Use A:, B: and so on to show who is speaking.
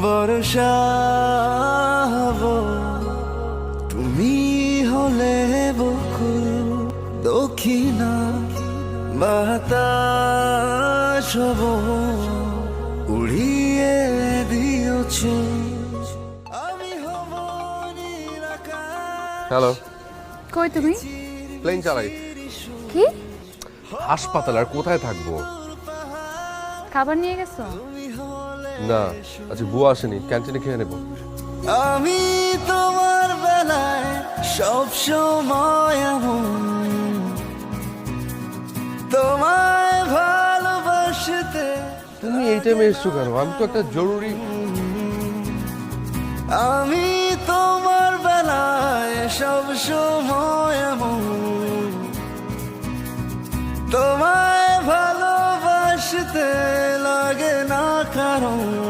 A: বর্ষা হব তুমি হলে বকুল, দক্ষিণা বাতাস হব উড়িয়ে দিয়েছ। আমি হব নীলাকাশ।
B: হ্যালো,
C: কই তুমি?
B: প্লেন চালাই।
C: কি
B: হাসপাতাল, আর কোথায় থাকবো?
C: খাবার নিয়ে গেছো?
B: না, আচ্ছা বুয়া আসেনি, ক্যান্টিনে খেয়ে নেবো।
A: আমি তোমার বেলায় সব সময় এমন, তোমায় ভালোবাসতে।
B: তুমি এই টাইমে এসছো কেন? আমি তো একটা জরুরি।
A: আমি তোমার বেলায় সব সময় এমন, তোমায় ভালোবাসতে লাগে না কারণ।